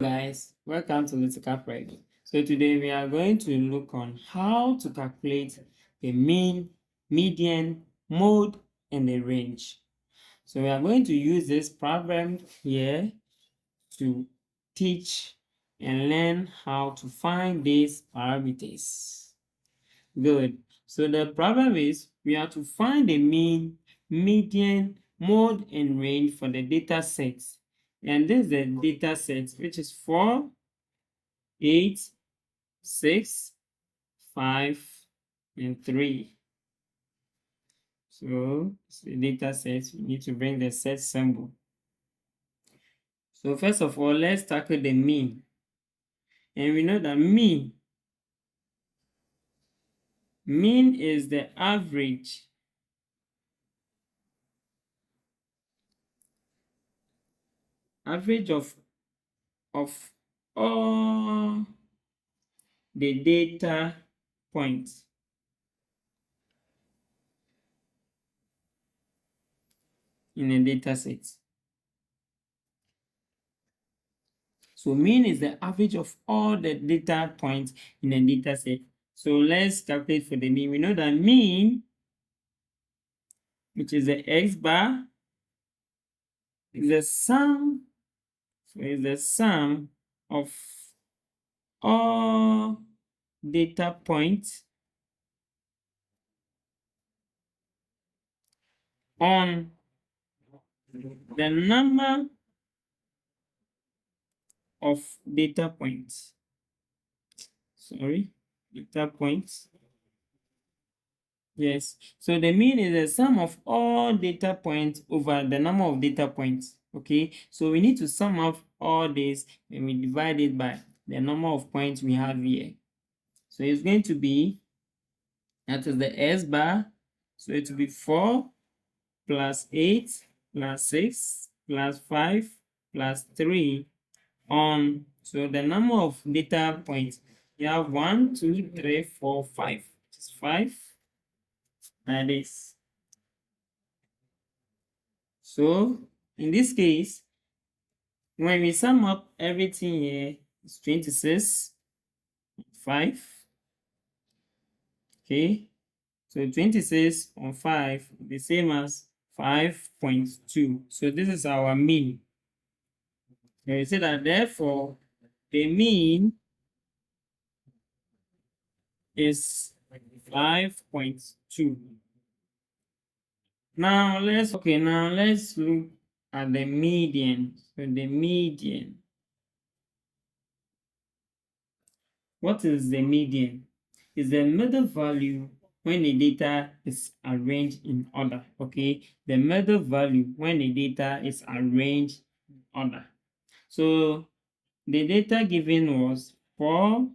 Guys, welcome to Statistical. So today we are going to look on how to calculate the mean, median, mode, and the range. So we are going to use this problem here to teach and learn how to find these parameters. Good. So the problem is we have to find the mean, median, mode, and range for the data set. And this is the data set, which is 4, 8, 6, 5, and 3. So it's the data set. We need to bring the set symbol. So first of all, let's tackle the mean. And we know that mean is the average of all the data points in a data set. So mean is the average of all the data points in a data set. So let's calculate for the mean. We know that mean, which is the x bar, is the sum. So it's the sum of all data points on the number of data points. Data points. Yes. So the mean is the sum of all data points over the number of data points. Okay. So we need to sum up all this and we divide it by the number of points we have here. So it's going to be, that is the S bar. So it will be 4 plus 8 plus 6 plus 5 plus 3 on, so the number of data points, you have 1, 2, 3, 4, 5, which is 5, like this. So in this case, when we sum up everything here, it's 26, 5. Okay, so 26 on 5, the same as 5.2. So this is our mean. And we say that therefore the mean is 5.2. Now let's look at the median. So the median. What is the median? It's the middle value when the data is arranged in order. Okay, the middle value when the data is arranged in order. So the data given was 4,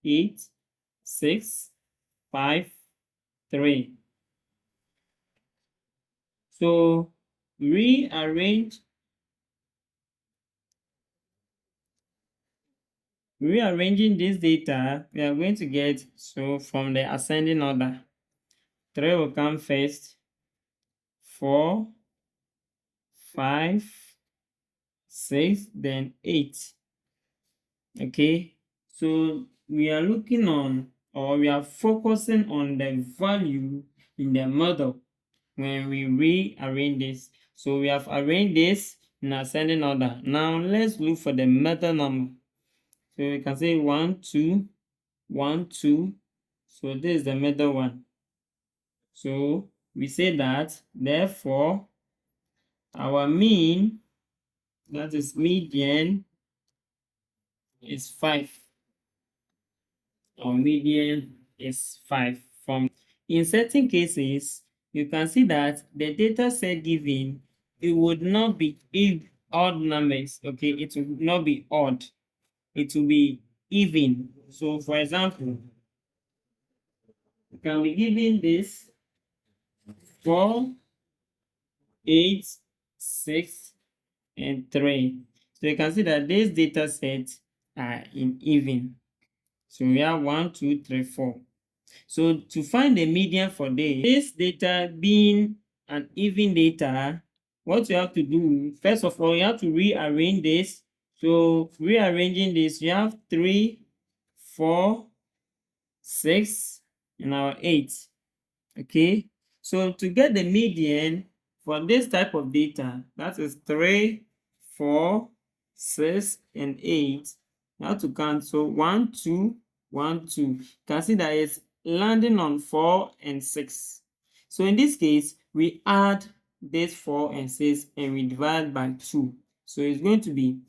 8, 6, 5, 3. So rearranging this data, we are going to get, so from the ascending order, 3 will come first, 4, 5, 6, then 8. Okay, so we are looking on, or we are focusing on the value in the middle when we rearrange this. So we have arranged this in ascending order. Now let's look for the middle number. So we can say 1, 2, 1, 2. So this is the middle one. So we say that therefore our mean, that is median, is 5. Our median is 5. In certain cases, you can see that the data set given, it would not be odd numbers. Okay, it will not be odd. It will be even. So for example, you can be given this 4, 8, 6, and 3. So you can see that these data sets are in even. So we have 1, 2, 3, 4. So to find the median for this data being an even data, what you have to do, first of all, you have to rearrange this So rearranging this, you have 3, 4, 6, and our 8. Okay, so to get the median for this type of data, that is 3, 4, 6, and 8, you have to count. So 1, 2, 1, 2. You can see that it's landing on 4 and 6. So in this case, we add this 4 and 6 and we divide by 2. So it's going to be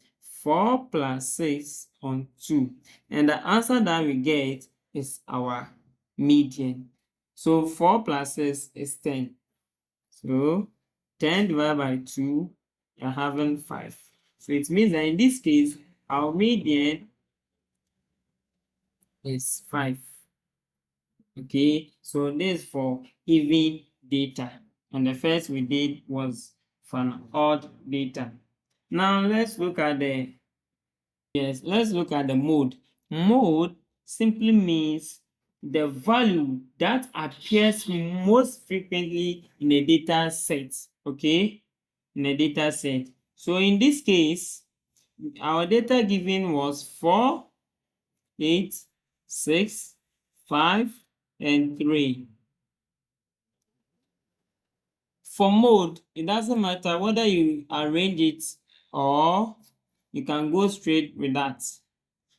4 plus 6 on 2. And the answer that we get is our median. So 4 plus 6 is 10. So 10 divided by 2, you're having 5. So it means that in this case, our median is 5. Okay, so this is for even data. And the first we did was for an odd data. Now let's look at the mode. Mode simply means the value that appears most frequently in a data set. Okay, in a data set. So in this case, our data given was 4, 8, 6, 5, and 3. For mode, it doesn't matter whether you arrange it or you can go straight with that.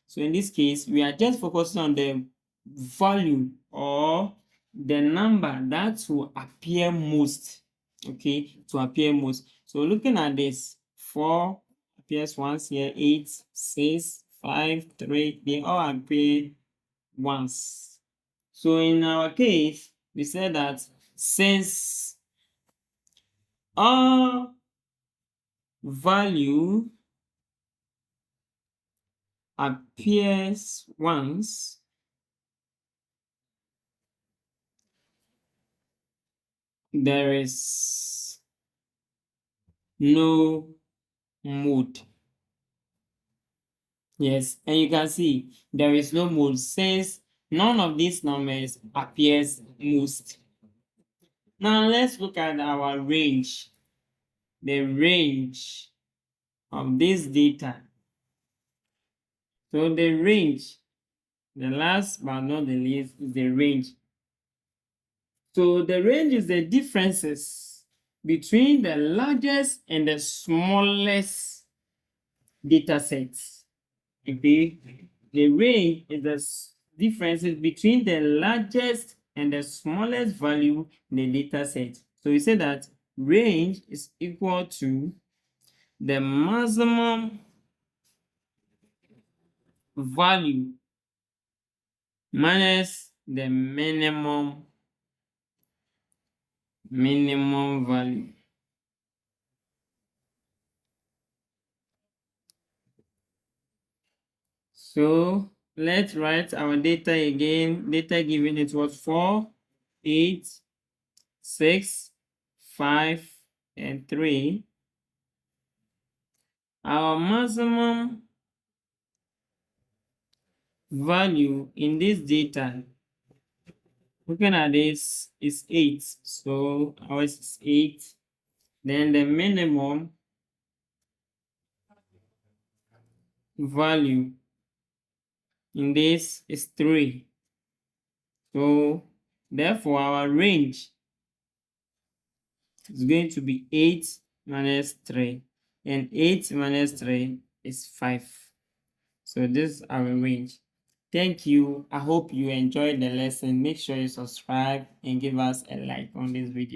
So in this case, we are just focusing on the value or the number that will appear most. Okay, to appear most. So looking at this, 4 appears once here, 8, 6, 5, 3, they all appear once. So in our case, we said that since all value appears once, there is no mode. Yes, and you can see there is no mode since none of these numbers appears most. Now let's look at our range. The range of this data. So the range, the last but not the least, is the range. So the range is the differences between the largest and the smallest data sets. Okay, the range is the differences between the largest and the smallest value in the data set. So we say that range is equal to the maximum value minus the minimum value. So let's write our data again. Data given, it was 4, 8, 6, 5, and 3. Our maximum value in this data, looking at this, is 8. So ours is 8. Then the minimum value in this is 3. So therefore our range is going to be 8 minus 3. And 8 minus 3 is 5. So this is our range. Thank you. I hope you enjoyed the lesson. Make sure you subscribe and give us a like on this video.